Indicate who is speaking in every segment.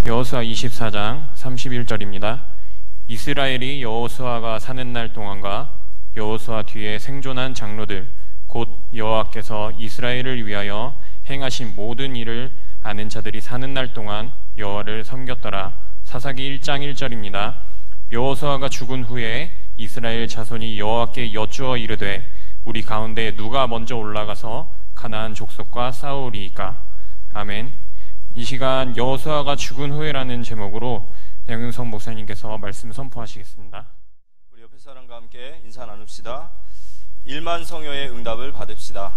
Speaker 1: 여호수아 24장 31절입니다. 이스라엘이 여호수아가 사는 날 동안과 여호수아 뒤에 생존한 장로들 곧 여호와께서 이스라엘을 위하여 행하신 모든 일을 아는 자들이 사는 날 동안 여호와를 섬겼더라. 사사기 1장 1절입니다. 여호수아가 죽은 후에 이스라엘 자손이 여호와께 여쭈어 이르되 우리 가운데 누가 먼저 올라가서 가나안 족속과 싸우리이까. 아멘. 이 시간 여호수아가 죽은 후에라는 제목으로 양윤성 목사님께서 말씀 선포하시겠습니다.
Speaker 2: 우리 옆에 사람과 함께 인사 나눕시다. 1만 성여의 응답을 받읍시다.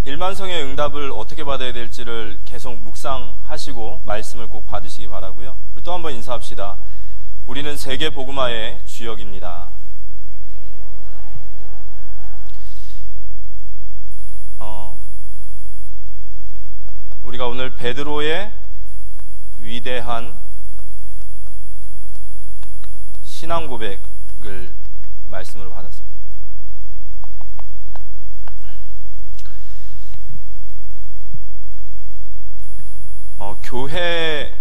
Speaker 2: 1만 성여의 응답을 어떻게 받아야 될지를 계속 묵상하시고 말씀을 꼭 받으시기 바라고요. 우리 또 한번 인사합시다. 우리는 세계 복음화의 주역입니다. 우리가 오늘 베드로의 위대한 신앙 고백을 말씀으로 받았습니다. 교회,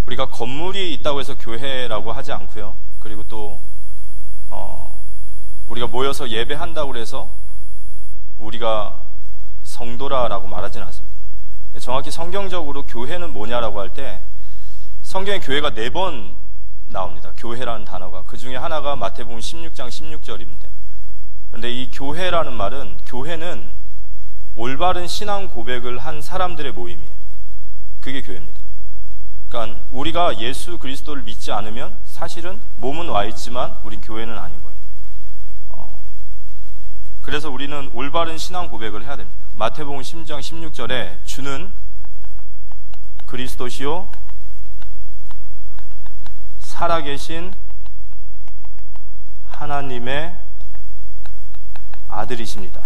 Speaker 2: 우리가 건물이 있다고 해서 교회라고 하지 않고요. 그리고 또 우리가 모여서 예배한다고 해서 우리가 성도라고 말하지는 않습니다. 정확히 성경적으로 교회는 뭐냐라고 할 때 성경에 교회가 4번 나옵니다. 교회라는 단어가. 그 중에 하나가 마태복음 16장 16절입니다. 그런데 이 교회라는 말은, 교회는 올바른 신앙 고백을 한 사람들의 모임이에요. 그게 교회입니다. 그러니까 우리가 예수 그리스도를 믿지 않으면 사실은 몸은 와 있지만 우린 교회는 아닌 거예요. 그래서 우리는 올바른 신앙 고백을 해야 됩니다. 마태복음 10장 16절에 주는 그리스도시요 살아계신 하나님의 아들이십니다.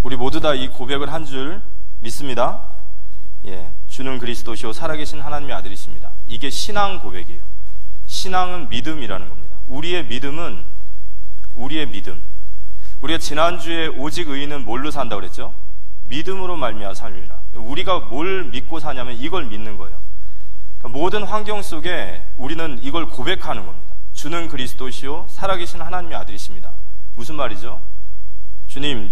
Speaker 2: 우리 모두 다 이 고백을 한 줄 믿습니다. 주는 그리스도시요 살아계신 하나님의 아들이십니다. 이게 신앙 고백이에요. 신앙은 믿음이라는 겁니다. 우리의 믿음, 우리가 지난주에 오직 의인은 뭘로 산다고 그랬죠? 믿음으로 말미암아 살리라. 우리가 뭘 믿고 사냐면 이걸 믿는 거예요. 그러니까 모든 환경 속에 우리는 이걸 고백하는 겁니다. 주는 그리스도시요 살아계신 하나님의 아들이십니다. 무슨 말이죠? 주님,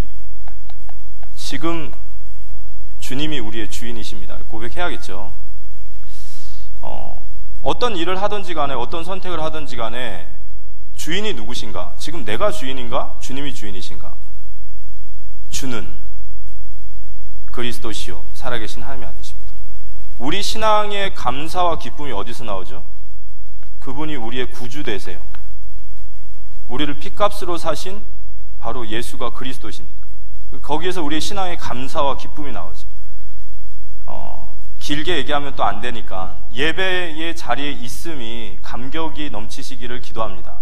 Speaker 2: 지금 주님이 우리의 주인이십니다. 고백해야겠죠. 어떤 일을 하든지 간에 어떤 선택을 하든지 간에 주인이 누구신가? 지금 내가 주인인가? 주님이 주인이신가? 주는 그리스도시요 살아계신 하나님의 아들이십니다. 우리 신앙의 감사와 기쁨이 어디서 나오죠? 그분이 우리의 구주 되세요. 우리를 핏값으로 사신 바로 예수가 그리스도십니다. 거기에서 우리의 신앙의 감사와 기쁨이 나오죠. 길게 얘기하면 또 안 되니까 예배의 자리에 있음이 감격이 넘치시기를 기도합니다.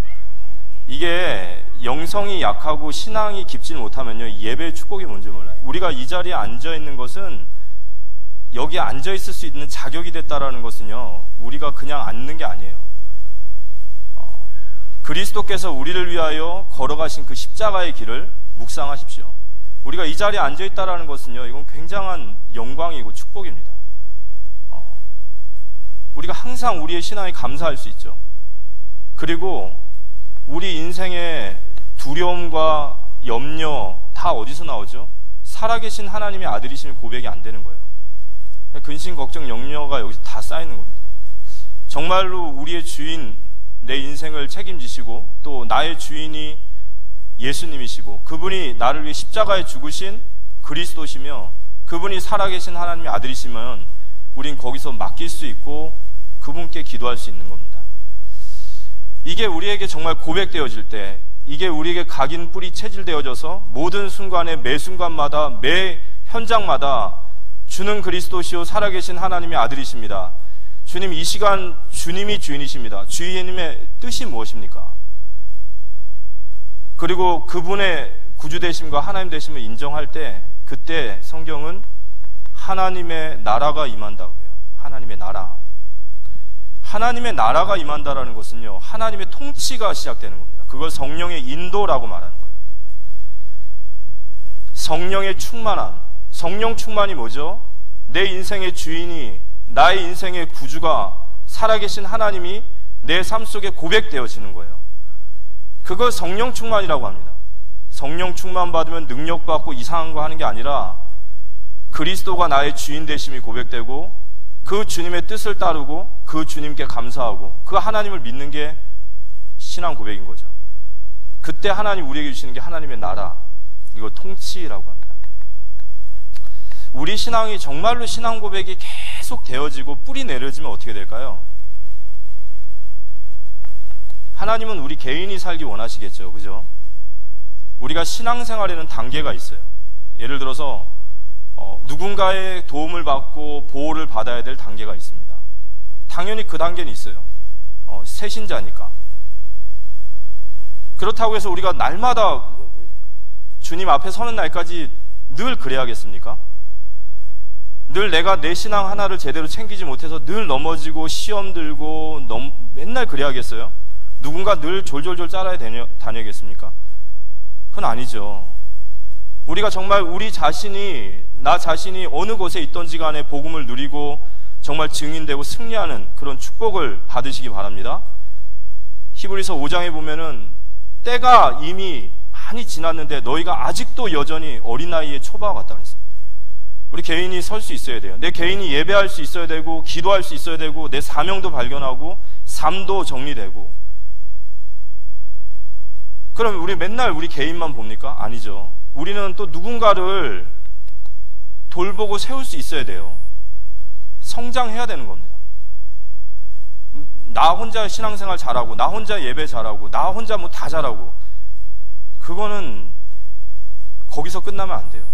Speaker 2: 이게 영성이 약하고 신앙이 깊지 못하면요, 예배의 축복이 뭔지 몰라요. 우리가 이 자리에 앉아있는 것은, 여기에 앉아있을 수 있는 자격이 됐다라는 것은요, 우리가 그냥 앉는 게 아니에요. 그리스도께서 우리를 위하여 걸어가신 그 십자가의 길을 묵상하십시오. 우리가 이 자리에 앉아있다라는 것은요, 이건 굉장한 영광이고 축복입니다. 우리가 항상 우리의 신앙에 감사할 수 있죠. 그리고 우리 인생의 두려움과 염려 다 어디서 나오죠? 살아계신 하나님의 아들이시면 고백이 안 되는 거예요. 근심, 걱정, 염려가 여기서 다 쌓이는 겁니다. 정말로 우리의 주인, 내 인생을 책임지시고 또 나의 주인이 예수님이시고 그분이 나를 위해 십자가에 죽으신 그리스도시며 그분이 살아계신 하나님의 아들이시면 우린 거기서 맡길 수 있고 그분께 기도할 수 있는 겁니다. 이게 우리에게 정말 고백되어질 때, 이게 우리에게 각인 뿌리 체질되어져서 모든 순간에 매 순간마다 매 현장마다 주는 그리스도시요 살아계신 하나님의 아들이십니다. 주님, 이 시간 주님이 주인이십니다. 주님의 뜻이 무엇입니까? 그리고 그분의 구주되심과 하나님 되심을 인정할 때, 그때 성경은 하나님의 나라가 임한다고 해요. 하나님의 나라. 하나님의 나라가 임한다라는 것은요, 하나님의 통치가 시작되는 겁니다. 그걸 성령의 인도라고 말하는 거예요. 성령의 충만함. 성령 충만이 뭐죠? 내 인생의 주인이, 나의 인생의 구주가 살아계신 하나님이 내 삶 속에 고백되어지는 거예요. 그걸 성령 충만이라고 합니다. 성령 충만 받으면 능력 받고 이상한 거 하는 게 아니라 그리스도가 나의 주인 되심이 고백되고 그 주님의 뜻을 따르고 그 주님께 감사하고 그 하나님을 믿는 게 신앙 고백인 거죠. 그때 하나님 우리에게 주시는 게 하나님의 나라, 이걸 통치라고 합니다. 우리 신앙이 정말로 신앙 고백이 계속 되어지고 뿌리 내려지면 어떻게 될까요? 하나님은 우리 개인이 살기 원하시겠죠. 그죠? 우리가 신앙생활에는 단계가 있어요. 예를 들어서 누군가의 도움을 받고 보호를 받아야 될 단계가 있습니다. 당연히 그 단계는 있어요. 새신자니까. 그렇다고 해서 우리가 날마다 주님 앞에 서는 날까지 늘 그래야겠습니까? 늘 내가 내 신앙 하나를 제대로 챙기지 못해서 늘 넘어지고 시험 들고 맨날 그래야겠어요? 누군가 늘 졸졸졸 짜라야 다녀야겠습니까? 그건 아니죠. 우리가 정말 나 자신이 어느 곳에 있던지 간에 복음을 누리고 정말 증인되고 승리하는 그런 축복을 받으시기 바랍니다. 히브리서 5장에 보면은 때가 이미 많이 지났는데 너희가 아직도 여전히 어린 나이에 초바와 같다 그랬습니다. 우리 개인이 설 수 있어야 돼요. 내 개인이 예배할 수 있어야 되고 기도할 수 있어야 되고 내 사명도 발견하고 삶도 정리되고. 그럼 우리 맨날 우리 개인만 봅니까? 아니죠. 우리는 또 누군가를 돌보고 세울 수 있어야 돼요. 성장해야 되는 겁니다. 나 혼자 신앙생활 잘하고 나 혼자 예배 잘하고 나 혼자 뭐 다 잘하고 그거는 거기서 끝나면 안 돼요.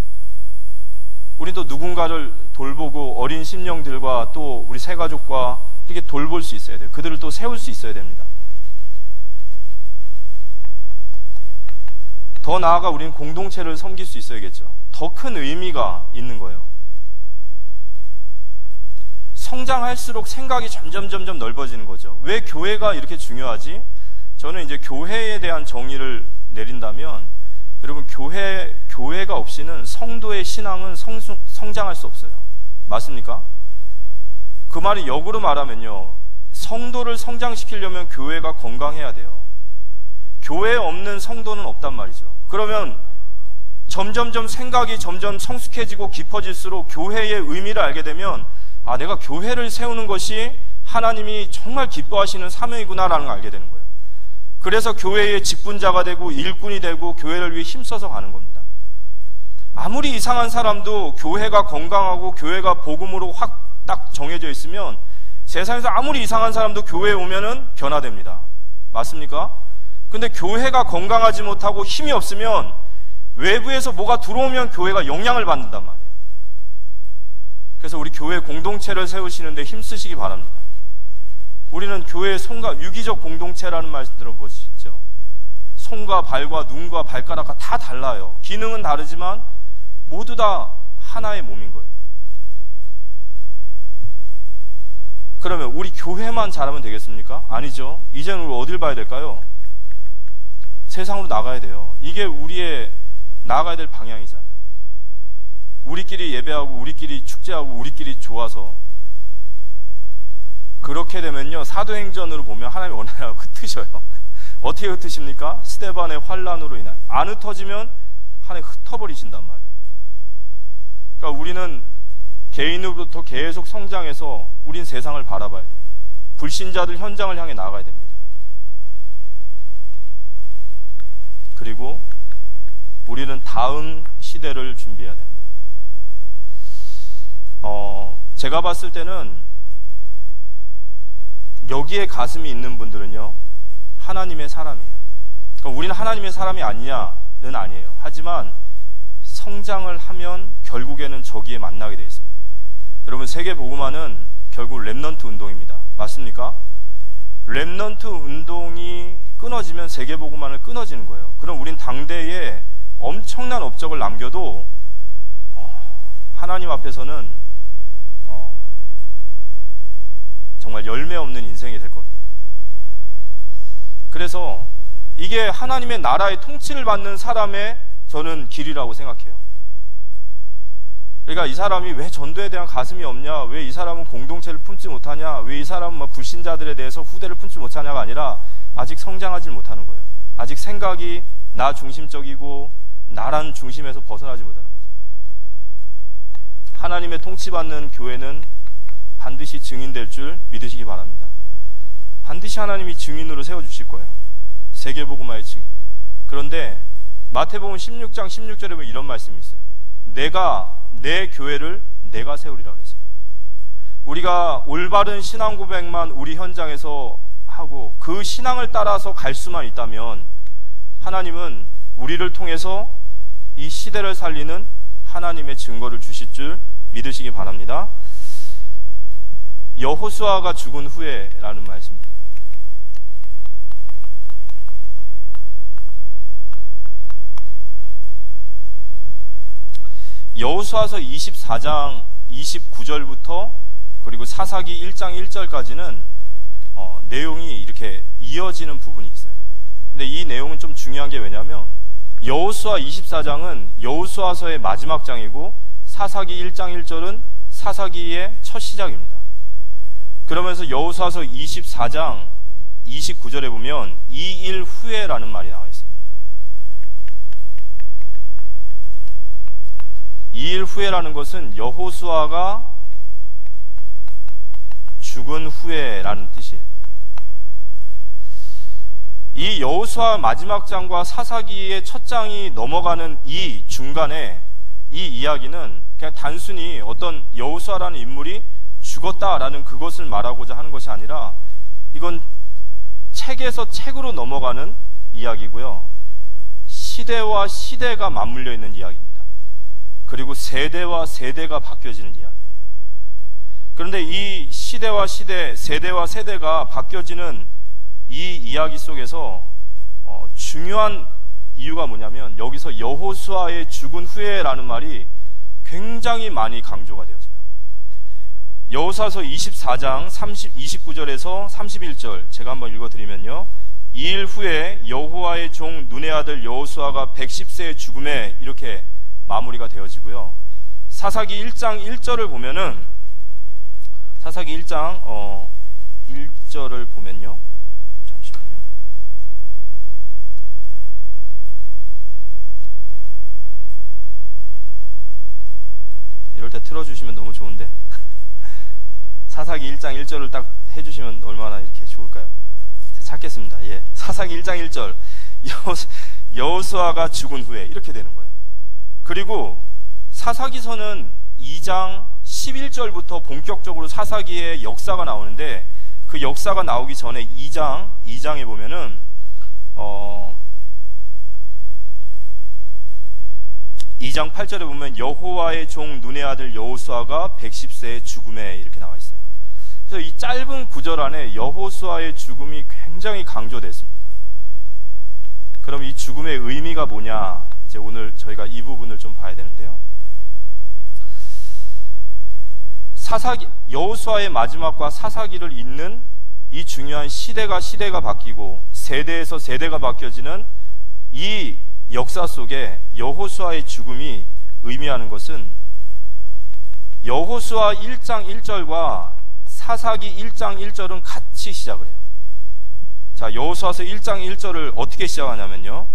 Speaker 2: 우린 또 누군가를 돌보고 어린 심령들과 또 우리 새가족과 이렇게 돌볼 수 있어야 돼요. 그들을 또 세울 수 있어야 됩니다. 더 나아가 우리는 공동체를 섬길 수 있어야겠죠. 더 큰 의미가 있는 거예요. 성장할수록 생각이 점점 넓어지는 거죠. 왜 교회가 이렇게 중요하지? 저는 이제 교회에 대한 정의를 내린다면 여러분 교회가 없이는 성도의 신앙은 성장할 수 없어요. 맞습니까? 그 말이 역으로 말하면요. 성도를 성장시키려면 교회가 건강해야 돼요. 교회에 없는 성도는 없단 말이죠. 그러면 점점점 생각이 점점 성숙해지고 깊어질수록 교회의 의미를 알게 되면 내가 교회를 세우는 것이 하나님이 정말 기뻐하시는 사명이구나라는 걸 알게 되는 거예요. 그래서 교회의 직분자가 되고 일꾼이 되고 교회를 위해 힘써서 가는 겁니다. 아무리 이상한 사람도 교회가 건강하고 교회가 복음으로 확 딱 정해져 있으면 세상에서 아무리 이상한 사람도 교회에 오면은 변화됩니다. 맞습니까? 근데 교회가 건강하지 못하고 힘이 없으면 외부에서 뭐가 들어오면 교회가 영향을 받는단 말이에요. 그래서 우리 교회 공동체를 세우시는데 힘쓰시기 바랍니다. 우리는 교회의 손과 유기적 공동체라는 말 들어보셨죠? 손과 발과 눈과 발가락과 다 달라요. 기능은 다르지만 모두 다 하나의 몸인 거예요. 그러면 우리 교회만 잘하면 되겠습니까? 아니죠. 이제는 우리 어딜 봐야 될까요? 세상으로 나가야 돼요. 이게 우리의 나아가야 될 방향이잖아요. 우리끼리 예배하고 우리끼리 축제하고 우리끼리 좋아서 그렇게 되면요 사도행전으로 보면 하나님이 원하라고 흩으셔요. 어떻게 흩으십니까? 스데반의 환란으로 인한 안 흩어지면 하나님 흩어버리신단 말이에요. 그러니까 우리는 개인으로부터 계속 성장해서 우린 세상을 바라봐야 돼요. 불신자들 현장을 향해 나아가야 됩니다. 그리고 우리는 다음 시대를 준비해야 되는 거예요. 제가 봤을 때는 여기에 가슴이 있는 분들은요 하나님의 사람이에요. 그러니까 우리는 하나님의 사람이 아니냐는 아니에요. 하지만 성장을 하면 결국에는 저기에 만나게 되어 있습니다. 여러분 세계복음화는 결국 렘넌트 운동입니다. 맞습니까? 렘넌트 운동이 끊어지면 세계복음화는 끊어지는 거예요. 그럼 우린 당대에 엄청난 업적을 남겨도 하나님 앞에서는 정말 열매 없는 인생이 될 겁니다. 그래서 이게 하나님의 나라의 통치를 받는 사람의 저는 길이라고 생각해요. 그러니까 이 사람이 왜 전도에 대한 가슴이 없냐, 왜 이 사람은 공동체를 품지 못하냐, 왜 이 사람은 불신자들에 대해서 후대를 품지 못하냐가 아니라 아직 성장하지 못하는 거예요. 아직 생각이 나 중심적이고 나란 중심에서 벗어나지 못하는 거죠. 하나님의 통치받는 교회는 반드시 증인될 줄 믿으시기 바랍니다. 반드시 하나님이 증인으로 세워주실 거예요. 세계복음화의 증인. 그런데 마태복음 16장 16절에 보면 이런 말씀이 있어요. 내가 내 교회를 내가 세우리라 그랬어요. 우리가 올바른 신앙 고백만 우리 현장에서 하고 그 신앙을 따라서 갈 수만 있다면 하나님은 우리를 통해서 이 시대를 살리는 하나님의 증거를 주실 줄 믿으시기 바랍니다. 여호수아가 죽은 후에라는 말씀입니다. 여호수아서 24장 29절부터 그리고 사사기 1장 1절까지는 내용이 이렇게 이어지는 부분이 있어요. 근데 이 내용은 좀 중요한 게 왜냐면 여호수아 24장은 여호수아서의 마지막 장이고 사사기 1장 1절은 사사기의 첫 시작입니다. 그러면서 여호수아서 24장 29절에 보면 2일 후에라는 말이 나와 있어요. 2일 후에라는 것은 여호수아가 죽은 후에라는 뜻이에요. 이 여호수아 마지막 장과 사사기의 첫 장이 넘어가는 이 중간에 이 이야기는 그냥 단순히 어떤 여호수아라는 인물이 죽었다라는 그것을 말하고자 하는 것이 아니라 이건 책에서 책으로 넘어가는 이야기고요. 시대와 시대가 맞물려 있는 이야기입니다. 그리고 세대와 세대가 바뀌어지는 이야기예요. 그런데 이 시대와 시대, 세대와 세대가 바뀌어지는 이 이야기 속에서 중요한 이유가 뭐냐면 여기서 여호수아의 죽은 후에라는 말이 굉장히 많이 강조가 되어져요. 여호수아서 24장 29절에서 31절 제가 한번 읽어드리면요. 2일 후에 여호와의 종 눈의 아들 여호수아가 110세의 죽음에 이렇게 마무리가 되어지고요. 사사기 1장 1절을 보면은 사사기 1장 1절을 보면요. 잠시만요. 이럴 때 틀어주시면 너무 좋은데 사사기 1장 1절을 딱 해주시면 얼마나 이렇게 좋을까요? 찾겠습니다. 예. 사사기 1장 1절 여호수아가 죽은 후에 이렇게 되는 거예요. 그리고 사사기서는 2장 11절부터 본격적으로 사사기의 역사가 나오는데 그 역사가 나오기 전에 2장에 보면은 2장 8절에 보면 여호와의 종 눈의 아들 여호수아가 110세의 죽음에 이렇게 나와 있어요. 그래서 이 짧은 구절 안에 여호수아의 죽음이 굉장히 강조됐습니다. 그럼 이 죽음의 의미가 뭐냐? 이제 오늘 저희가 이 부분을 좀 봐야 되는데요. 여호수아의 마지막과 사사기를 잇는 이 중요한 시대가 바뀌고 세대에서 세대가 바뀌어지는 이 역사 속에 여호수아의 죽음이 의미하는 것은 여호수아 1장 1절과 사사기 1장 1절은 같이 시작을 해요. 자, 여호수아서 1장 1절을 어떻게 시작하냐면요.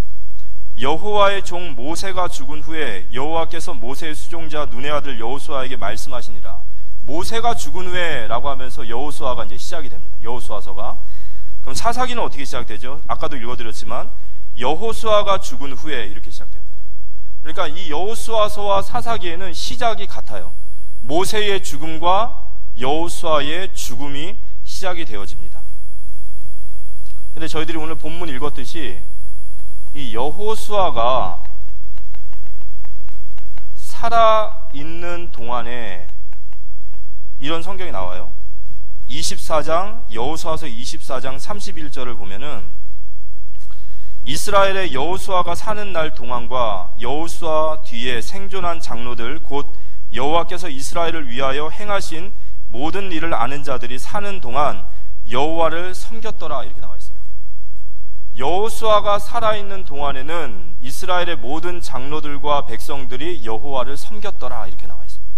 Speaker 2: 여호와의 종 모세가 죽은 후에 여호와께서 모세의 수종자 눈의 아들 여호수아에게 말씀하시니라. 모세가 죽은 후에 라고 하면서 여호수아가 이제 시작이 됩니다. 여호수아서가. 그럼 사사기는 어떻게 시작되죠? 아까도 읽어드렸지만 여호수아가 죽은 후에 이렇게 시작됩니다. 그러니까 이 여호수아서와 사사기에는 시작이 같아요. 모세의 죽음과 여호수아의 죽음이 시작이 되어집니다. 근데 저희들이 오늘 본문 읽었듯이 이 여호수아가 살아있는 동안에 이런 성경이 나와요. 24장 여호수아서 24장 31절을 보면은 이스라엘의 여호수아가 사는 날 동안과 여호수아 뒤에 생존한 장로들 곧 여호와께서 이스라엘을 위하여 행하신 모든 일을 아는 자들이 사는 동안 여호와를 섬겼더라 이렇게 나와 있어요. 여호수아가 살아있는 동안에는 이스라엘의 모든 장로들과 백성들이 여호와를 섬겼더라 이렇게 나와 있습니다.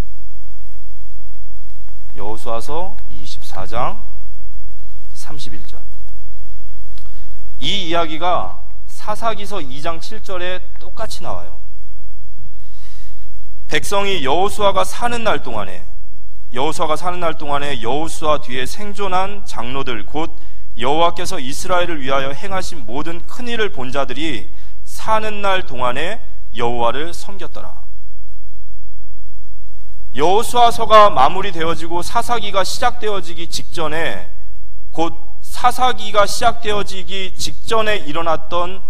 Speaker 2: 여호수아서 24장 31절. 이 이야기가 사사기서 2장 7절에 똑같이 나와요. 백성이 여호수아가 사는 날 동안에 여호수아 뒤에 생존한 장로들 곧 여호와께서 이스라엘을 위하여 행하신 모든 큰 일을 본 자들이 사는 날 동안에 여호와를 섬겼더라. 여호수아서가 마무리되어지고 사사기가 시작되어지기 직전에 곧 사사기가 시작되어지기 직전에 일어났던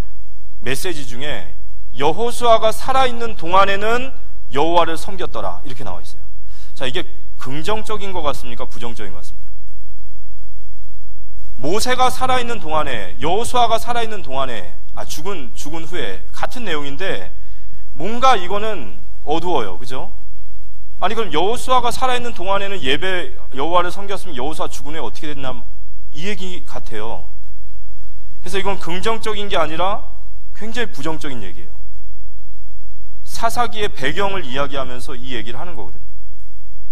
Speaker 2: 메시지 중에 여호수아가 살아있는 동안에는 여호와를 섬겼더라 이렇게 나와 있어요. 자, 이게 긍정적인 것 같습니까? 부정적인 것 같습니까? 모세가 살아있는 동안에, 여호수아가 살아있는 동안에, 죽은 후에 같은 내용인데 뭔가 이거는 어두워요. 그죠? 아니 그럼 여호수아가 살아있는 동안에는 여호와를 섬겼으면 여호수아 죽은 후에 어떻게 됐나 이 얘기 같아요. 그래서 이건 긍정적인 게 아니라 굉장히 부정적인 얘기예요. 사사기의 배경을 이야기하면서 이 얘기를 하는 거거든요.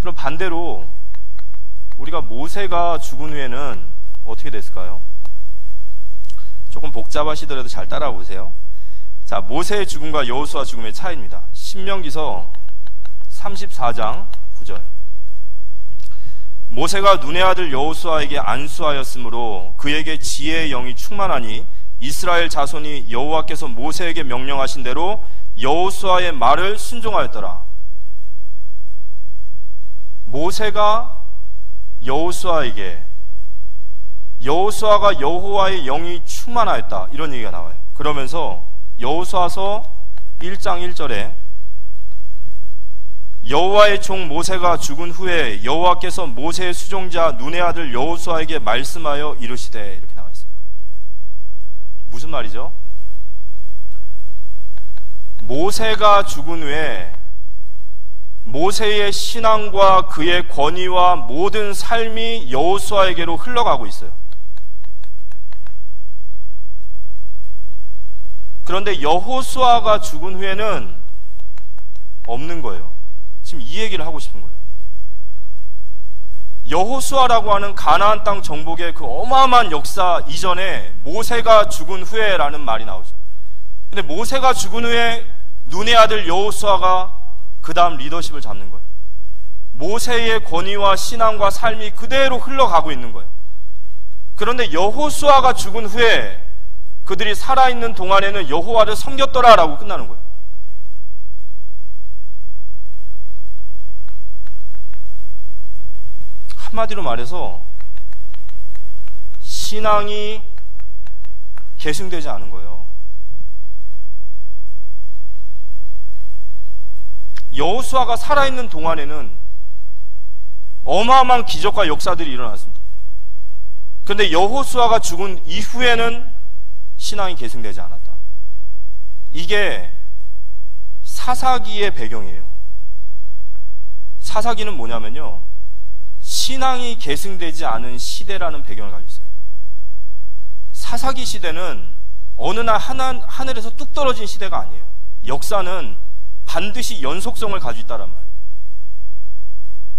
Speaker 2: 그럼 반대로 우리가 모세가 죽은 후에는 어떻게 됐을까요? 조금 복잡하시더라도 잘 따라와 보세요. 자, 모세의 죽음과 여호수아 죽음의 차이입니다. 신명기서 34장 9절. 모세가 눈의 아들 여호수아에게 안수하였으므로 그에게 지혜의 영이 충만하니 이스라엘 자손이 여호와께서 모세에게 명령하신 대로 여호수아의 말을 순종하였더라. 모세가 여호수아에게, 여호수아가 여호와의 영이 충만하였다 이런 얘기가 나와요. 그러면서 여호수아서 1장 1절에 여호와의 종 모세가 죽은 후에 여호와께서 모세의 수종자 눈의 아들 여호수아에게 말씀하여 이르시되 이렇게 나와 있어요. 무슨 말이죠? 모세가 죽은 후에 모세의 신앙과 그의 권위와 모든 삶이 여호수아에게로 흘러가고 있어요. 그런데 여호수아가 죽은 후에는 없는 거예요. 지금 이 얘기를 하고 싶은 거예요. 여호수아라고 하는 가나안 땅 정복의 그 어마어마한 역사 이전에 모세가 죽은 후에라는 말이 나오죠. 근데 모세가 죽은 후에 눈의 아들 여호수아가 그 다음 리더십을 잡는 거예요. 모세의 권위와 신앙과 삶이 그대로 흘러가고 있는 거예요. 그런데 여호수아가 죽은 후에 그들이 살아있는 동안에는 여호와를 섬겼더라 라고 끝나는 거예요. 한마디로 말해서 신앙이 계승되지 않은 거예요. 여호수아가 살아있는 동안에는 어마어마한 기적과 역사들이 일어났습니다. 그런데 여호수아가 죽은 이후에는 신앙이 계승되지 않았다. 이게 사사기의 배경이에요. 사사기는 뭐냐면요, 신앙이 계승되지 않은 시대라는 배경을 가지고 있어요. 사사기 시대는 어느 날 하늘에서 뚝 떨어진 시대가 아니에요. 역사는 반드시 연속성을 가지고 있다란 말이에요.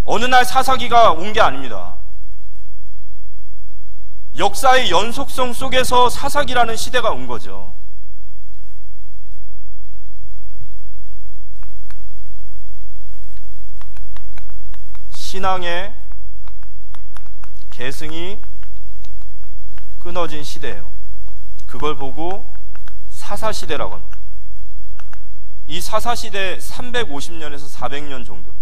Speaker 2: 어느 날 사사기가 온 게 아닙니다. 역사의 연속성 속에서 사사기라는 시대가 온 거죠. 신앙의 계승이 끊어진 시대예요. 그걸 보고 사사시대라고 합니다. 이 사사시대 350년에서 400년 정도.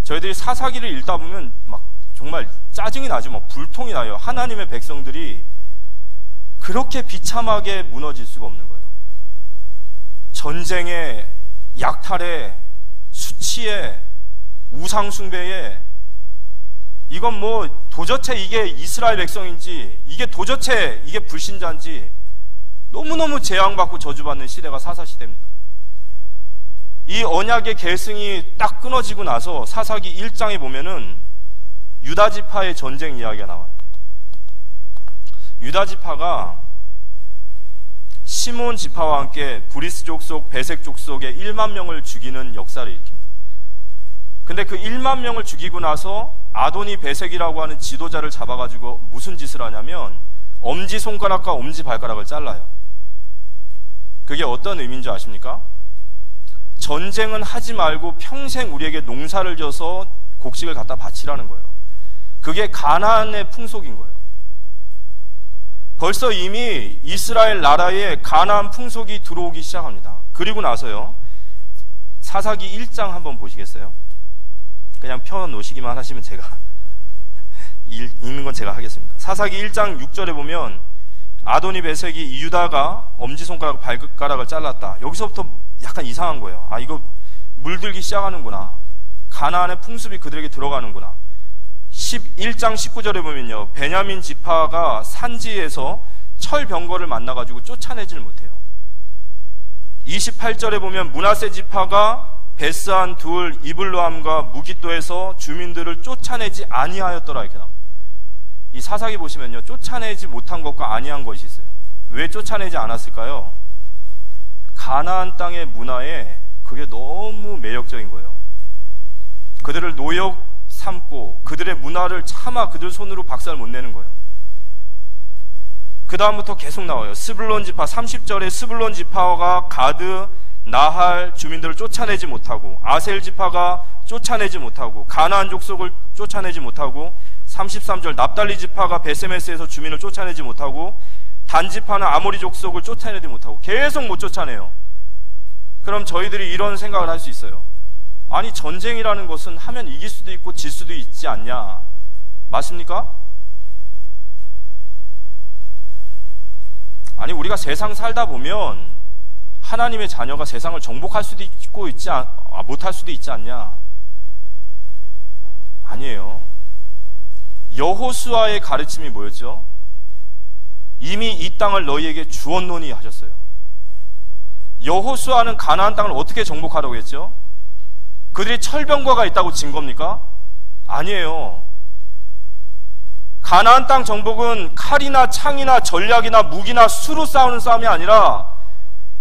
Speaker 2: 저희들이 사사기를 읽다 보면 막 정말 짜증이 나죠. 막 불통이 나요. 하나님의 백성들이 그렇게 비참하게 무너질 수가 없는 거예요. 전쟁에, 약탈에, 수치에, 우상숭배에, 이건 뭐 도저체 이게 이스라엘 백성인지, 이게 도저체 이게 불신자인지 너무너무 재앙받고 저주받는 시대가 사사시대입니다. 이 언약의 계승이 딱 끊어지고 나서 사사기 1장에 보면은 유다지파의 전쟁 이야기가 나와요. 유다지파가 시몬 지파와 함께 브리스 족속, 베색 족속의 1만 명을 죽이는 역사를 일으킵니다. 근데 그 1만 명을 죽이고 나서 아도니 베색이라고 하는 지도자를 잡아가지고 무슨 짓을 하냐면 엄지손가락과 엄지발가락을 잘라요. 그게 어떤 의미인 줄 아십니까? 전쟁은 하지 말고 평생 우리에게 농사를 져서 곡식을 갖다 바치라는 거예요. 그게 가나안의 풍속인 거예요. 벌써 이미 이스라엘 나라에 가나안 풍속이 들어오기 시작합니다. 그리고 나서요, 사사기 1장 한번 보시겠어요? 그냥 펴 놓으시기만 하시면 제가 읽는 건 제가 하겠습니다. 사사기 1장 6절에 보면 아도니 베색이 유다가 엄지손가락 발가락을 잘랐다. 여기서부터 약간 이상한 거예요. 아, 이거 물들기 시작하는구나. 가나안의 풍습이 그들에게 들어가는구나. 11장 19절에 보면요, 베냐민 지파가 산지에서 철병거를 만나가지고 쫓아내질 못해요. 28절에 보면 므낫세 지파가 베스안 둘 이블로함과 무깃도에서 주민들을 쫓아내지 아니하였더라, 이렇게 나옵니다. 이 사사기 보시면요, 쫓아내지 못한 것과 아니한 것이 있어요. 왜 쫓아내지 않았을까요? 가나안 땅의 문화에 그게 너무 매력적인 거예요. 그들을 노역 삼고 그들의 문화를 차마 그들 손으로 박살 못 내는 거예요. 그 다음부터 계속 나와요. 스불론 지파, 30절에 스불론 지파가 가드, 나할 주민들을 쫓아내지 못하고, 아셀 지파가 쫓아내지 못하고, 가나안 족속을 쫓아내지 못하고, 33절 납달리 지파가 베세메스에서 주민을 쫓아내지 못하고, 단 지파는 아모리 족속을 쫓아내지 못하고, 계속 못 쫓아내요. 그럼 저희들이 이런 생각을 할 수 있어요. 아니, 전쟁이라는 것은 하면 이길 수도 있고 질 수도 있지 않냐? 맞습니까? 아니, 우리가 세상 살다 보면 하나님의 자녀가 세상을 정복할 수도 있고 못할 수도 있지 않냐? 아니에요. 여호수아의 가르침이 뭐였죠? 이미 이 땅을 너희에게 주었노니 하셨어요. 여호수아는 가나안 땅을 어떻게 정복하라고 했죠? 그들이 철병거가 있다고 진 겁니까? 아니에요. 가나안 땅 정복은 칼이나 창이나 전략이나 무기나 수로 싸우는 싸움이 아니라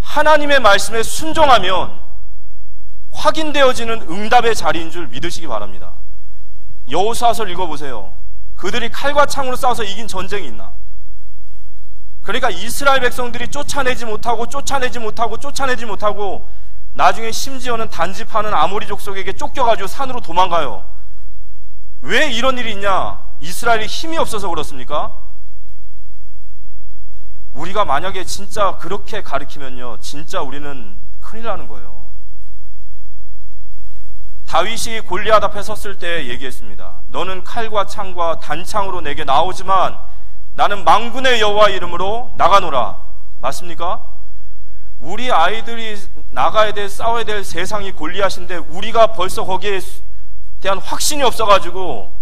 Speaker 2: 하나님의 말씀에 순종하면 확인되어지는 응답의 자리인 줄 믿으시기 바랍니다. 여호수아서를 읽어보세요. 그들이 칼과 창으로 싸워서 이긴 전쟁이 있나? 그러니까 이스라엘 백성들이 쫓아내지 못하고 나중에 심지어는 단지파는 아모리 족속에게 쫓겨가지고 산으로 도망가요. 왜 이런 일이 있냐? 이스라엘이 힘이 없어서 그렇습니까? 우리가 만약에 진짜 그렇게 가르치면요, 진짜 우리는 큰일 나는 거예요. 다윗이 골리앗 앞에 섰을 때 얘기했습니다. 너는 칼과 창과 단창으로 내게 나오지만 나는 만군의 여호와 이름으로 나가노라. 맞습니까? 우리 아이들이 나가야 될, 싸워야 될 세상이 골리앗인데 우리가 벌써 거기에 대한 확신이 없어가지고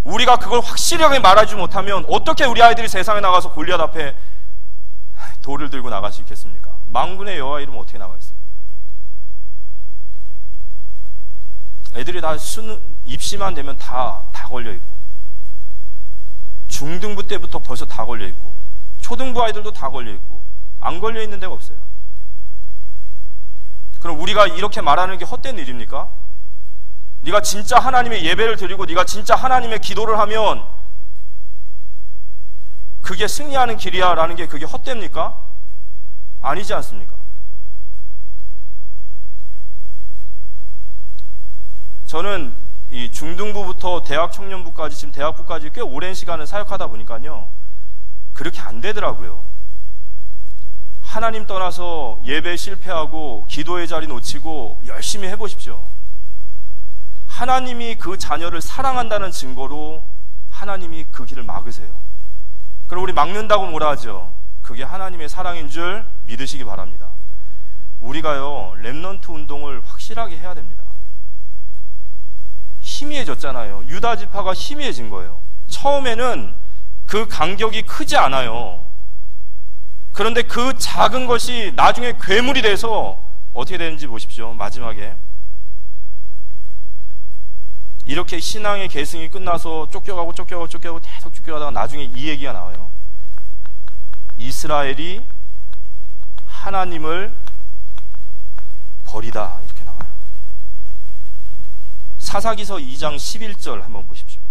Speaker 2: 우리가 그걸 확실하게 말하지 못하면 어떻게 우리 아이들이 세상에 나가서 골리앗 앞에 돌을 들고 나갈 수 있겠습니까? 만군의 여호와 이름 어떻게 나가겠습니까? 애들이 다 입시만 되면 다 걸려있고, 중등부 때부터 벌써 다 걸려있고, 초등부 아이들도 다 걸려있고, 안 걸려있는 데가 없어요. 그럼 우리가 이렇게 말하는 게 헛된 일입니까? 네가 진짜 하나님의 예배를 드리고 네가 진짜 하나님의 기도를 하면 그게 승리하는 길이야 라는 게 그게 헛됩니까? 아니지 않습니까? 저는 이 중등부부터 대학 청년부까지 지금 대학부까지 꽤 오랜 시간을 사역하다 보니까요, 그렇게 안 되더라고요. 하나님 떠나서 예배 실패하고 기도의 자리 놓치고 열심히 해보십시오. 하나님이 그 자녀를 사랑한다는 증거로 하나님이 그 길을 막으세요. 그럼 우리 막는다고 뭐라 하죠? 그게 하나님의 사랑인 줄 믿으시기 바랍니다. 우리가요, 렘넌트 운동을 확실하게 해야 됩니다. 희미해졌잖아요. 유다 지파가 희미해진 거예요. 처음에는 그 간격이 크지 않아요. 그런데 그 작은 것이 나중에 괴물이 돼서 어떻게 되는지 보십시오. 마지막에 이렇게 신앙의 계승이 끝나서 쫓겨가고 계속 쫓겨가다가 나중에 이 얘기가 나와요. 이스라엘이 하나님을 버리다, 이렇게 나와요. 사사기서 2장 11절 한번 보십시오.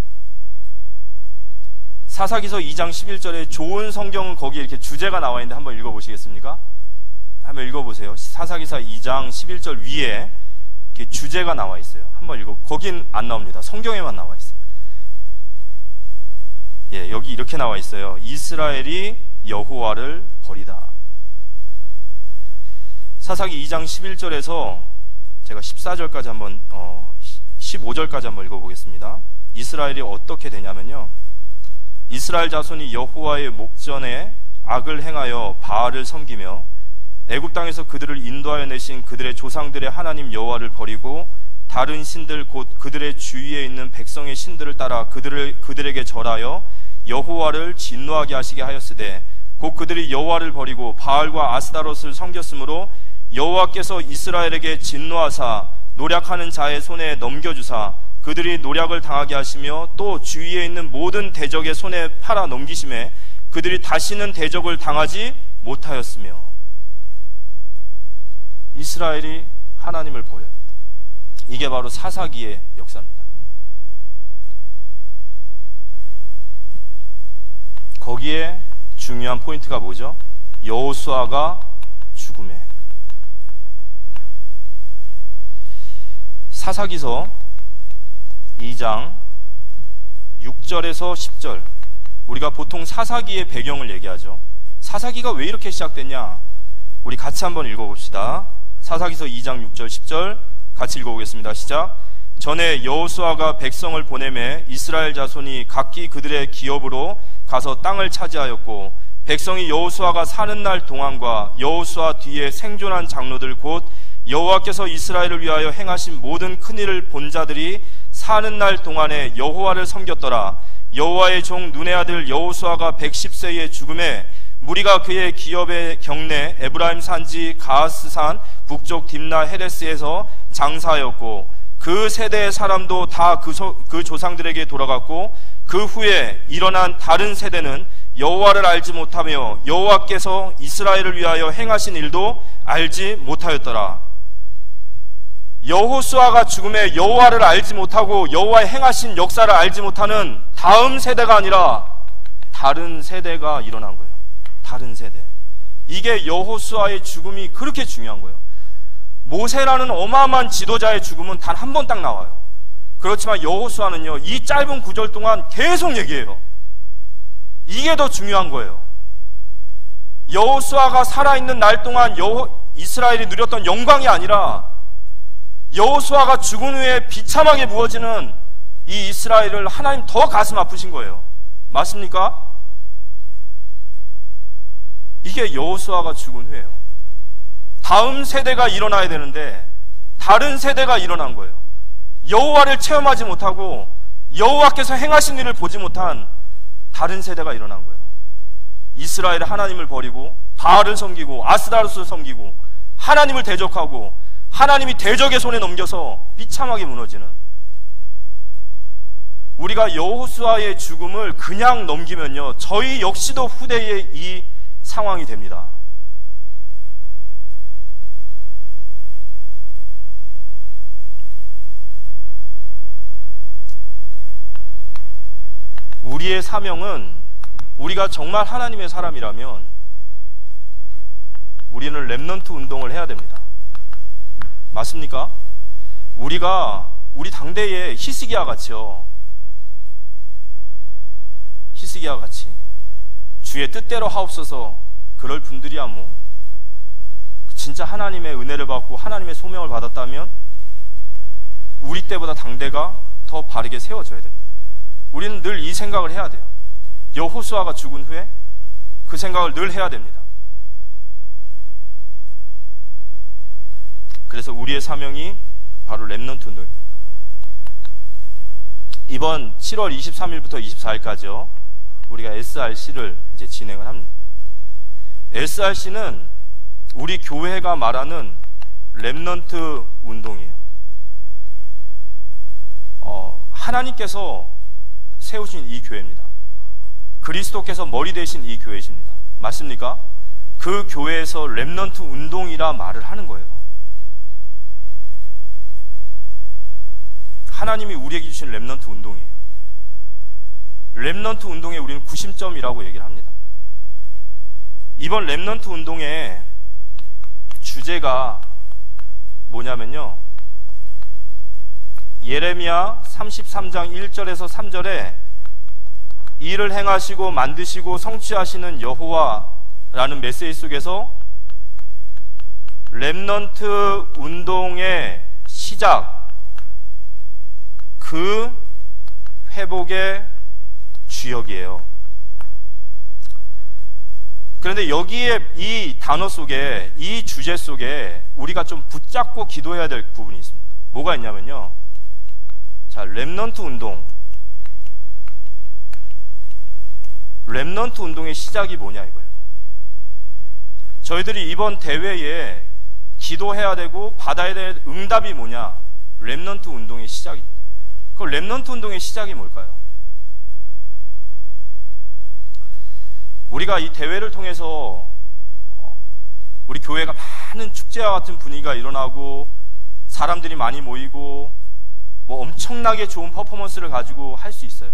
Speaker 2: 사사기서 2장 11절에 좋은 성경은 거기에 이렇게 주제가 나와 있는데 한번 읽어보시겠습니까? 한번 읽어보세요. 사사기서 2장 11절 위에 이렇게 주제가 나와 있어요. 한번 거긴 안 나옵니다. 성경에만 나와 있어요. 예, 여기 이렇게 나와 있어요. 이스라엘이 여호와를 버리다. 사사기 2장 11절에서 제가 14절까지 한번 15절까지 한번 읽어보겠습니다. 이스라엘이 어떻게 되냐면요, 이스라엘 자손이 여호와의 목전에 악을 행하여 바알을 섬기며 애굽 땅에서 그들을 인도하여 내신 그들의 조상들의 하나님 여호와를 버리고 다른 신들 곧 그들의 주위에 있는 백성의 신들을 따라 그들에게 절하여 여호와를 진노하게 하시게 하였으되 곧 그들이 여호와를 버리고 바알과 아스타롯을 섬겼으므로 여호와께서 이스라엘에게 진노하사 노략하는 자의 손에 넘겨주사 그들이 노략을 당하게 하시며 또 주위에 있는 모든 대적의 손에 팔아 넘기심에 그들이 다시는 대적을 당하지 못하였으며. 이스라엘이 하나님을 버려요. 이게 바로 사사기의 역사입니다. 거기에 중요한 포인트가 뭐죠? 여호수아가 죽음에. 사사기서 2장 6절에서 10절, 우리가 보통 사사기의 배경을 얘기하죠. 사사기가 왜 이렇게 시작됐냐? 우리 같이 한번 읽어봅시다. 사사기서 2장 6절 10절 같이 읽어보겠습니다. 시작. 전에 여호수아가 백성을 보내매 이스라엘 자손이 각기 그들의 기업으로 가서 땅을 차지하였고 백성이 여호수아가 사는 날 동안과 여호수아 뒤에 생존한 장로들 곧 여호와께서 이스라엘을 위하여 행하신 모든 큰일을 본 자들이 사는 날 동안에 여호와를 섬겼더라. 여호와의 종 눈의 아들 여호수아가 110세의 죽음에 무리가 그의 기업의 경내 에브라임 산지 가하스산 북쪽 딥나 헤레스에서 장사하였고 그 세대의 사람도 다 그 조상들에게 돌아갔고 그 후에 일어난 다른 세대는 여호와를 알지 못하며 여호와께서 이스라엘을 위하여 행하신 일도 알지 못하였더라. 여호수아가 죽음에 여호와를 알지 못하고 여호와의 행하신 역사를 알지 못하는 다음 세대가 아니라 다른 세대가 일어난 거예요. 다른 세대. 이게 여호수아의 죽음이 그렇게 중요한 거예요. 모세라는 어마어마한 지도자의 죽음은 단 한 번 딱 나와요. 그렇지만 여호수아는요, 이 짧은 구절 동안 계속 얘기해요. 이게 더 중요한 거예요. 여호수아가 살아있는 날 동안 이스라엘이 누렸던 영광이 아니라 여호수아가 죽은 후에 비참하게 무너지는 이 이스라엘을 하나님 더 가슴 아프신 거예요. 맞습니까? 이게 여호수아가 죽은 후예요. 다음 세대가 일어나야 되는데 다른 세대가 일어난 거예요. 여호와를 체험하지 못하고 여호와께서 행하신 일을 보지 못한 다른 세대가 일어난 거예요. 이스라엘이 하나님을 버리고 바알을 섬기고 아스타롯을 섬기고 하나님을 대적하고 하나님이 대적의 손에 넘겨서 비참하게 무너지는. 우리가 여호수아의 죽음을 그냥 넘기면요, 저희 역시도 후대의 이 상황이 됩니다. 우리의 사명은, 우리가 정말 하나님의 사람이라면 우리는 렘넌트 운동을 해야 됩니다. 맞습니까? 우리 당대에 히스기야 같이요, 히스기야 같이 주의 뜻대로 하옵소서 그럴 분들이야 뭐 진짜 하나님의 은혜를 받고 하나님의 소명을 받았다면 우리 때보다 당대가 더 바르게 세워져야 됩니다. 우리는 늘 이 생각을 해야 돼요. 여호수아가 죽은 후에 그 생각을 늘 해야 됩니다. 그래서 우리의 사명이 바로 렘넌트 운동입니다. 이번 7월 23일부터 24일까지요, 우리가 SRC를 이제 진행을 합니다. SRC는 우리 교회가 말하는 렘넌트 운동이에요. 하나님께서 세우신 이 교회입니다. 그리스도께서 머리 되신 이 교회십니다. 맞습니까? 그 교회에서 렘넌트 운동이라 말을 하는 거예요. 하나님이 우리에게 주신 렘넌트 운동이에요. 렘넌트 운동의 우리는 구심점이라고 얘기를 합니다. 이번 렘넌트 운동의 주제가 뭐냐면요, 예레미야 33장 1절에서 3절에 일을 행하시고 만드시고 성취하시는 여호와라는 메시지 속에서 렘넌트 운동의 시작, 그 회복의 주역이에요. 그런데 여기에 이 단어 속에, 이 주제 속에 우리가 좀 붙잡고 기도해야 될 부분이 있습니다. 뭐가 있냐면요, 자, 렘넌트 운동의 시작이 뭐냐 이거예요. 저희들이 이번 대회에 기도해야 되고 받아야 될 응답이 뭐냐? 렘넌트 운동의 시작입니다. 그 렘넌트 운동의 시작이 뭘까요? 우리가 이 대회를 통해서 우리 교회가 많은 축제와 같은 분위기가 일어나고 사람들이 많이 모이고 뭐 엄청나게 좋은 퍼포먼스를 가지고 할 수 있어요.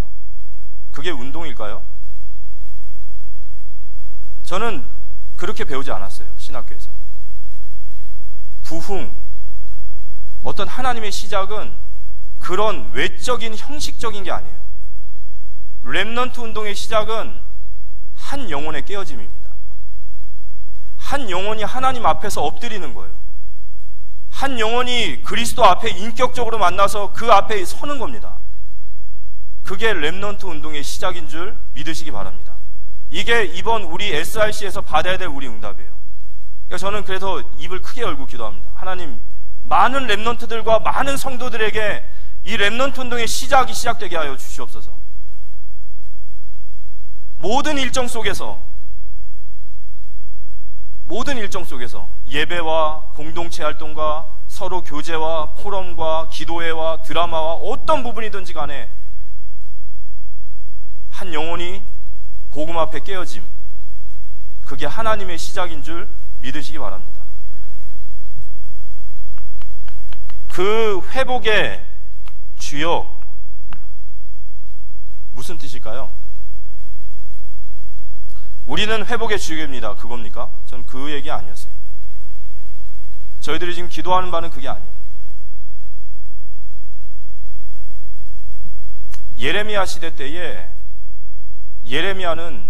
Speaker 2: 그게 운동일까요? 저는 그렇게 배우지 않았어요. 신학교에서. 부흥, 어떤 하나님의 시작은 그런 외적인 형식적인 게 아니에요. 렘넌트 운동의 시작은 한 영혼의 깨어짐입니다. 한 영혼이 하나님 앞에서 엎드리는 거예요. 한 영혼이 그리스도 앞에 인격적으로 만나서 그 앞에 서는 겁니다. 그게 렘넌트 운동의 시작인 줄 믿으시기 바랍니다. 이게 이번 우리 SRC에서 받아야 될 우리 응답이에요. 그러니까 저는 그래서 입을 크게 열고 기도합니다. 하나님, 많은 렘넌트들과 많은 성도들에게 이 렘넌트 운동의 시작이 시작되게 하여 주시옵소서. 모든 일정 속에서 예배와 공동체 활동과 서로 교제와 포럼과 기도회와 드라마와 어떤 부분이든지 간에 한 영혼이 복음 앞에 깨어짐, 그게 하나님의 시작인 줄 믿으시기 바랍니다. 그 회복의 주역, 무슨 뜻일까요? 우리는 회복의 주역입니다. 그겁니까? 전 그 얘기 아니었어요. 저희들이 지금 기도하는 바는 그게 아니에요. 예레미야 시대 때에 예레미야는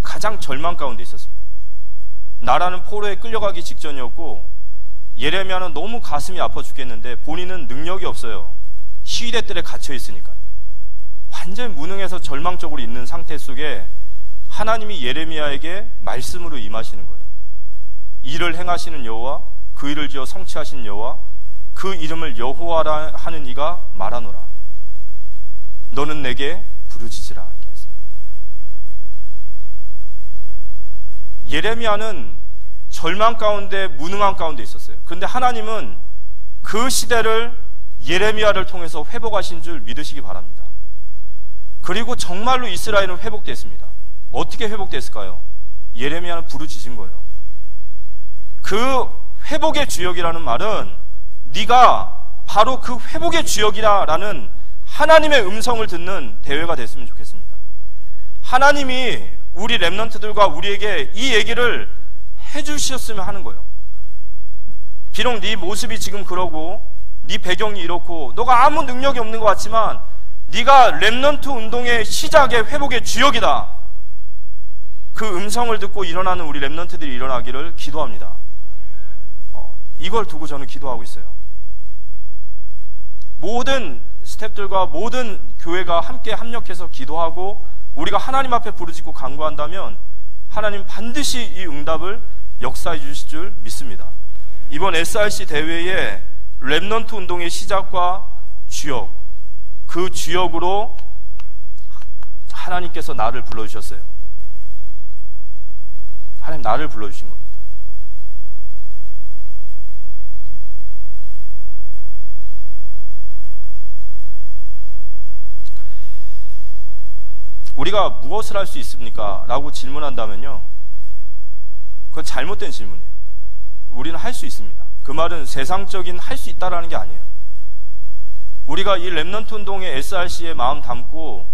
Speaker 2: 가장 절망 가운데 있었습니다. 나라는 포로에 끌려가기 직전이었고 예레미야는 너무 가슴이 아파 죽겠는데 본인은 능력이 없어요. 시위대들에 갇혀 있으니까요. 완전히 무능해서 절망적으로 있는 상태 속에 하나님이 예레미야에게 말씀으로 임하시는 거예요. 일을 행하시는 여호와, 그 일을 지어 성취하신 여호와, 그 이름을 여호와라 하는 이가 말하노라. 너는 내게 부르짖으라. 이렇게 했어요. 예레미야는 절망 가운데, 무능한 가운데 있었어요. 그런데 하나님은 그 시대를 예레미야를 통해서 회복하신 줄 믿으시기 바랍니다. 그리고 정말로 이스라엘은 회복됐습니다. 어떻게 회복됐을까요? 예레미야는 부르짖은 거예요. 그 회복의 주역이라는 말은 네가 바로 그 회복의 주역이라는 하나님의 음성을 듣는 대회가 됐으면 좋겠습니다. 하나님이 우리 렘넌트들과 우리에게 이 얘기를 해주셨으면 하는 거예요. 비록 네 모습이 지금 그러고 네 배경이 이렇고 너가 아무 능력이 없는 것 같지만 네가 렘넌트 운동의 시작의 회복의 주역이다. 그 음성을 듣고 일어나는 우리 렘넌트들이 일어나기를 기도합니다. 이걸 두고 저는 기도하고 있어요. 모든 스태프들과 모든 교회가 함께 합력해서 기도하고 우리가 하나님 앞에 부르짖고 간구한다면 하나님 반드시 이 응답을 역사해 주실 줄 믿습니다. 이번 SRC 대회에 렘넌트 운동의 시작과 주역, 그 주역으로 하나님께서 나를 불러주셨어요. 하나님 나를 불러주신 겁니다. 우리가 무엇을 할 수 있습니까? 라고 질문한다면요, 그건 잘못된 질문이에요. 우리는 할 수 있습니다. 그 말은 세상적인 할 수 있다라는 게 아니에요. 우리가 이 렘넌트 운동의 SRC에 마음 담고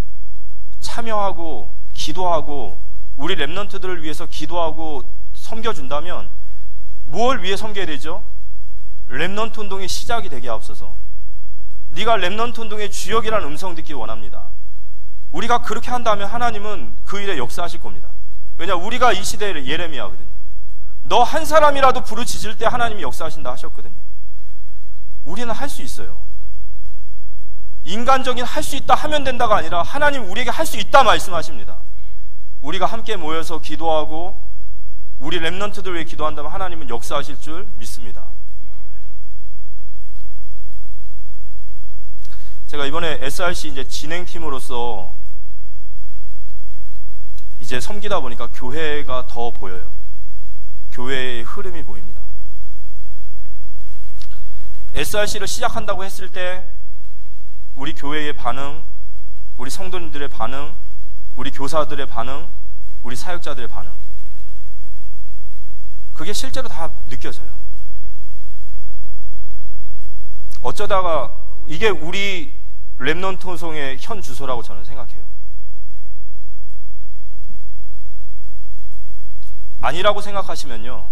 Speaker 2: 참여하고 기도하고 우리 렘넌트들을 위해서 기도하고 섬겨준다면 무엇을 위해 섬겨야 되죠? 렘넌트 운동의 시작이 되게 하옵소서. 네가 렘넌트 운동의 주역이라는 음성 듣기 원합니다. 우리가 그렇게 한다면 하나님은 그 일에 역사하실 겁니다. 왜냐, 우리가 이 시대의 예레미야거든요. 너 한 사람이라도 부르짖을 때 하나님이 역사하신다 하셨거든요. 우리는 할 수 있어요. 인간적인 할 수 있다 하면 된다가 아니라 하나님 우리에게 할 수 있다 말씀하십니다. 우리가 함께 모여서 기도하고 우리 렘넌트들 위해 기도한다면 하나님은 역사하실 줄 믿습니다. 제가 이번에 SRC 이제 진행팀으로서 이제 섬기다 보니까 교회가 더 보여요. 교회의 흐름이 보입니다. SRC를 시작한다고 했을 때 우리 교회의 반응, 우리 성도님들의 반응, 우리 교사들의 반응, 우리 사역자들의 반응, 그게 실제로 다 느껴져요. 어쩌다가 이게 우리 렘넌트 운동의 현 주소라고 저는 생각해요. 아니라고 생각하시면요,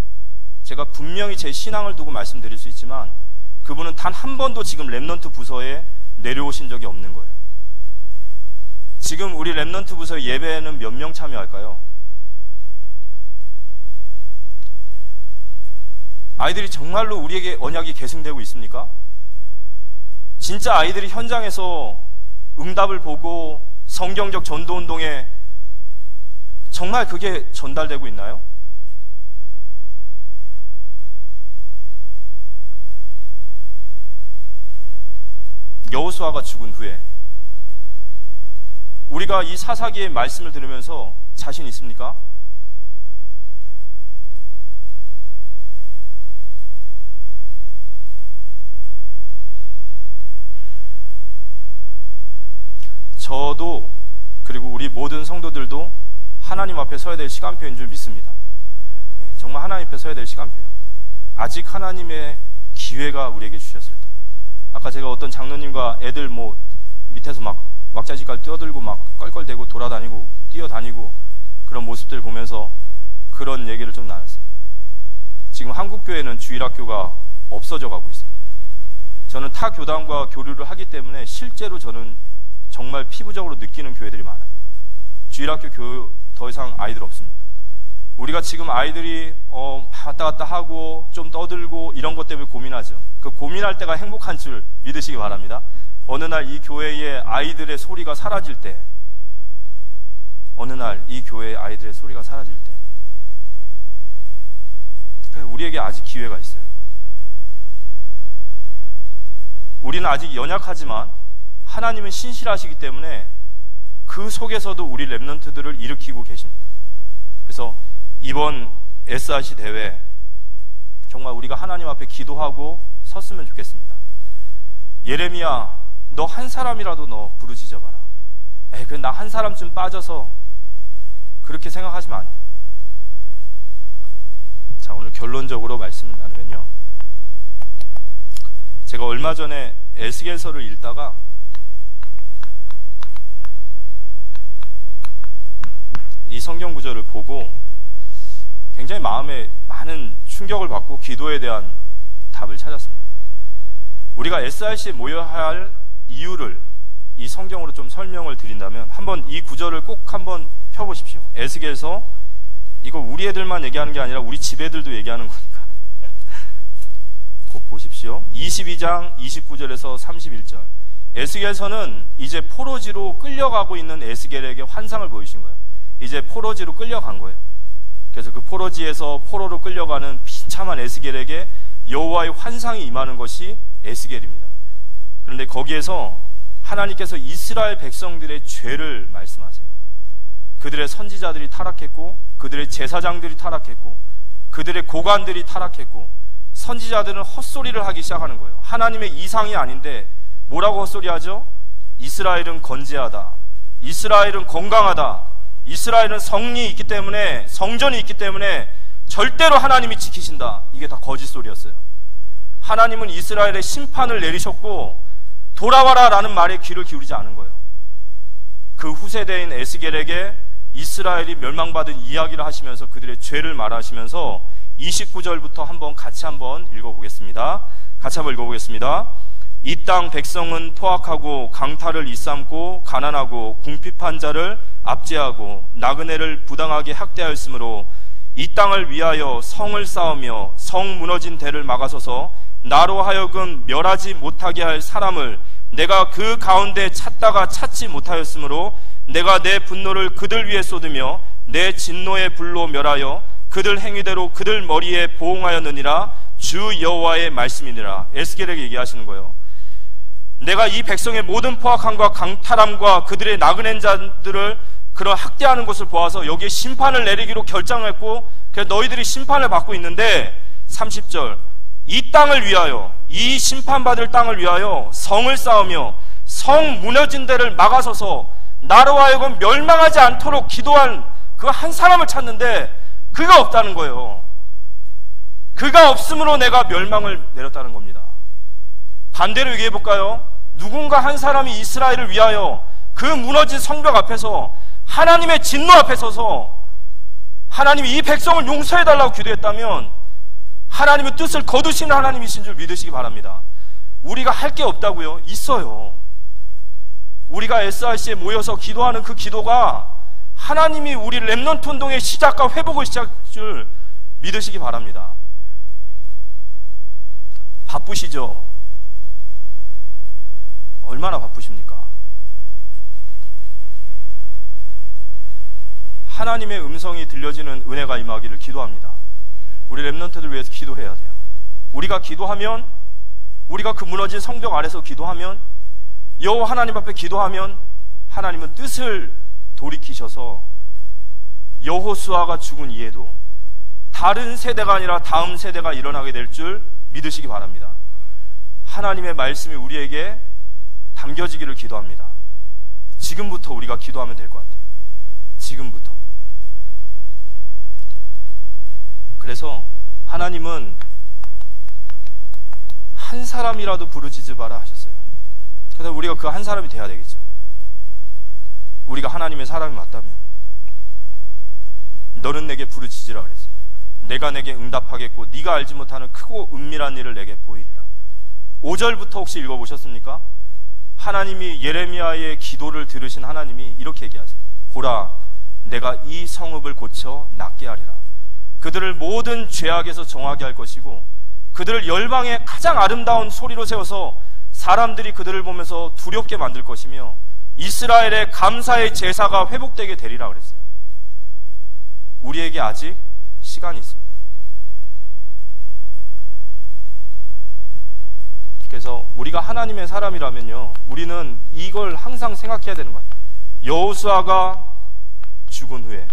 Speaker 2: 제가 분명히 제 신앙을 두고 말씀드릴 수 있지만 그분은 단 한 번도 지금 렘넌트 부서에 내려오신 적이 없는 거예요. 지금 우리 렘넌트 부서 예배에는 몇 명 참여할까요? 아이들이 정말로 우리에게 언약이 계승되고 있습니까? 진짜 아이들이 현장에서 응답을 보고 성경적 전도운동에 정말 그게 전달되고 있나요? 여호수아가 죽은 후에 우리가 이 사사기의 말씀을 들으면서 자신 있습니까? 저도 그리고 우리 모든 성도들도 하나님 앞에 서야 될 시간표인 줄 믿습니다. 정말 하나님 앞에 서야 될 시간표예요. 아직 하나님의 기회가 우리에게 주셨을 때. 아까 제가 어떤 장로님과 애들 뭐 밑에서 막 왁자지껄 뛰어들고 막 껄껄대고 돌아다니고 뛰어다니고 그런 모습들 보면서 그런 얘기를 좀 나눴어요. 지금 한국교회는 주일학교가 없어져 가고 있습니다. 저는 타 교단과 교류를 하기 때문에 실제로 저는 정말 피부적으로 느끼는 교회들이 많아요. 주일학교 교육 더 이상 아이들 없습니다. 우리가 지금 아이들이 왔다 갔다 하고 좀 떠들고 이런 것 때문에 고민하죠. 그 고민할 때가 행복한 줄 믿으시기 바랍니다. 어느 날 이 교회의 아이들의 소리가 사라질 때, 어느 날 이 교회의 아이들의 소리가 사라질 때 우리에게 아직 기회가 있어요. 우리는 아직 연약하지만 하나님은 신실하시기 때문에 그 속에서도 우리 렘넌트들을 일으키고 계십니다. 그래서 이번 SRC 대회 정말 우리가 하나님 앞에 기도하고 섰으면 좋겠습니다. 예레미야, 너 한 사람이라도 너 부르짖어봐라. 그래 나 한 사람쯤 빠져서 그렇게 생각하시면 안 돼요. 자, 오늘 결론적으로 말씀을 나누면요, 제가 얼마 전에 에스겔서를 읽다가 이 성경 구절을 보고 굉장히 마음에 많은 충격을 받고 기도에 대한 답을 찾았습니다. 우리가 SRC에 모여야 할 이유를 이 성경으로 좀 설명을 드린다면 한번 이 구절을 꼭 한번 펴보십시오. 에스겔서, 이거 우리 애들만 얘기하는 게 아니라 우리 집 애들도 얘기하는 거니까 꼭 보십시오. 22장 29절에서 31절. 에스겔서는 이제 포로지로 끌려가고 있는 에스겔에게 환상을 보이신 거예요. 이제 포로지로 끌려간 거예요. 그래서 그 포로지에서 포로로 끌려가는 비참한 에스겔에게 여호와의 환상이 임하는 것이 에스겔입니다. 그런데 거기에서 하나님께서 이스라엘 백성들의 죄를 말씀하세요. 그들의 선지자들이 타락했고, 그들의 제사장들이 타락했고, 그들의 고관들이 타락했고, 선지자들은 헛소리를 하기 시작하는 거예요. 하나님의 이상이 아닌데 뭐라고 헛소리하죠? 이스라엘은 건재하다, 이스라엘은 건강하다, 이스라엘은 성이 있기 때문에, 성전이 있기 때문에 절대로 하나님이 지키신다. 이게 다 거짓 소리였어요. 하나님은 이스라엘의 심판을 내리셨고 돌아와라 라는 말에 귀를 기울이지 않은 거예요. 그 후세대인 에스겔에게 이스라엘이 멸망받은 이야기를 하시면서 그들의 죄를 말하시면서 29절부터 같이 한번 읽어보겠습니다. 같이 한번 읽어보겠습니다. 이 땅 백성은 포악하고 강탈을 일삼고 가난하고 궁핍한 자를 압제하고 나그네를 부당하게 학대하였으므로 이 땅을 위하여 성을 쌓으며 성 무너진 대를 막아서서 나로 하여금 멸하지 못하게 할 사람을 내가 그 가운데 찾다가 찾지 못하였으므로 내가 내 분노를 그들 위에 쏟으며 내 진노의 불로 멸하여 그들 행위대로 그들 머리에 보응하였느니라. 주 여호와의 말씀이니라. 에스겔에게 얘기하시는 거예요. 내가 이 백성의 모든 포악함과 강탈함과 그들의 나그네 자들을 그런 학대하는 것을 보아서 여기에 심판을 내리기로 결정했고, 그래서 너희들이 심판을 받고 있는데 30절 이 땅을 위하여, 이 심판받을 땅을 위하여 성을 쌓으며 성 무너진 데를 막아서서 나로 하여금 멸망하지 않도록 기도한 그 한 사람을 찾는데 그가 없다는 거예요. 그가 없으므로 내가 멸망을 내렸다는 겁니다. 반대로 얘기해 볼까요? 누군가 한 사람이 이스라엘을 위하여 그 무너진 성벽 앞에서 하나님의 진노 앞에 서서 하나님이 이 백성을 용서해달라고 기도했다면 하나님의 뜻을 거두시는 하나님이신 줄 믿으시기 바랍니다. 우리가 할 게 없다고요? 있어요. 우리가 SRC에 모여서 기도하는 그 기도가 하나님이 우리 렘넌트 운동의 시작과 회복을 시작할 줄 믿으시기 바랍니다. 바쁘시죠? 얼마나 바쁘십니까? 하나님의 음성이 들려지는 은혜가 임하기를 기도합니다. 우리 렘넌트들 위해서 기도해야 돼요. 우리가 기도하면, 우리가 그 무너진 성벽 아래서 기도하면, 여호와 하나님 앞에 기도하면 하나님은 뜻을 돌이키셔서 여호수아가 죽은 이에도 다른 세대가 아니라 다음 세대가 일어나게 될 줄 믿으시기 바랍니다. 하나님의 말씀이 우리에게 담겨지기를 기도합니다. 지금부터 우리가 기도하면 될 것 같아요. 지금부터. 그래서 하나님은 한 사람이라도 부르짖으 바라 하셨어요. 그래서 우리가 그 한 사람이 돼야 되겠죠. 우리가 하나님의 사람이 맞다면. 너는 내게 부르짖으라 그랬어요. 내가 내게 응답하겠고 네가 알지 못하는 크고 은밀한 일을 내게 보이리라. 5절부터 혹시 읽어보셨습니까? 하나님이 예레미야의 기도를 들으신 하나님이 이렇게 얘기하세요. 보라, 내가 이 성읍을 고쳐 낫게 하리라. 그들을 모든 죄악에서 정하게 할 것이고 그들을 열방의 가장 아름다운 소리로 세워서 사람들이 그들을 보면서 두렵게 만들 것이며 이스라엘의 감사의 제사가 회복되게 되리라 그랬어요. 우리에게 아직 시간이 있습니다. 그래서 우리가 하나님의 사람이라면요, 우리는 이걸 항상 생각해야 되는 것 같아요. 여호수아가 죽은 후에,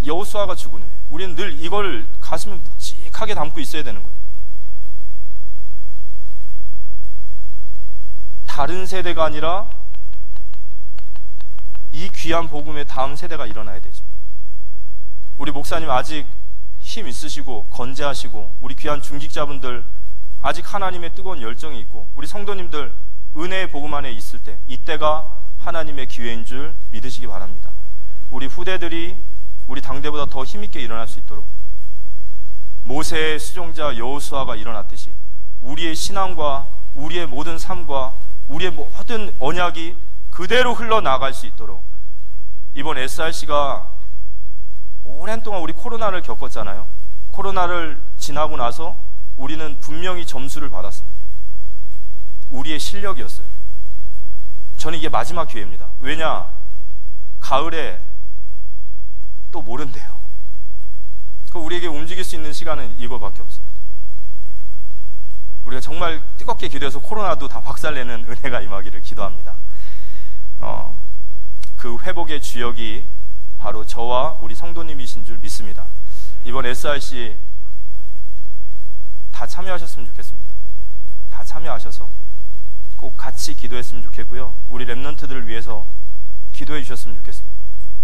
Speaker 2: 여호수아가 죽은 후에 우리는 늘 이걸 가슴에 묵직하게 담고 있어야 되는 거예요. 다른 세대가 아니라 이 귀한 복음의 다음 세대가 일어나야 되죠. 우리 목사님 아직 힘 있으시고 건재하시고 우리 귀한 중직자분들 아직 하나님의 뜨거운 열정이 있고 우리 성도님들 은혜의 복음 안에 있을 때 이때가 하나님의 기회인 줄 믿으시기 바랍니다. 우리 후대들이 우리 당대보다 더 힘있게 일어날 수 있도록 모세의 수종자 여호수아가 일어났듯이 우리의 신앙과 우리의 모든 삶과 우리의 모든 언약이 그대로 흘러나갈 수 있도록 이번 SRC가 오랜 동안 우리 코로나를 겪었잖아요. 코로나를 지나고 나서 우리는 분명히 점수를 받았습니다. 우리의 실력이었어요. 저는 이게 마지막 기회입니다. 왜냐? 가을에 또 모른대요. 우리에게 움직일 수 있는 시간은 이거밖에 없어요. 우리가 정말 뜨겁게 기도해서 코로나도 다 박살내는 은혜가 임하기를 기도합니다. 그 회복의 주역이 바로 저와 우리 성도님이신 줄 믿습니다. 이번 SRC 다 참여하셨으면 좋겠습니다. 다 참여하셔서 꼭 같이 기도했으면 좋겠고요. 우리 렘넌트들을 위해서 기도해 주셨으면 좋겠습니다.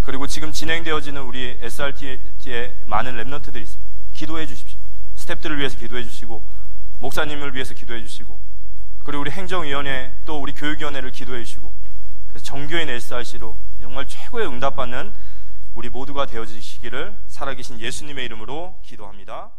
Speaker 2: 그리고 지금 진행되어지는 우리 SRT의 많은 렘넌트들이 있습니다. 기도해 주십시오. 스태프들을 위해서 기도해 주시고 목사님을 위해서 기도해 주시고, 그리고 우리 행정위원회 또 우리 교육위원회를 기도해 주시고, 그래서 정교인 SRC로 정말 최고의 응답받는 우리 모두가 되어지시기를 살아계신 예수님의 이름으로 기도합니다.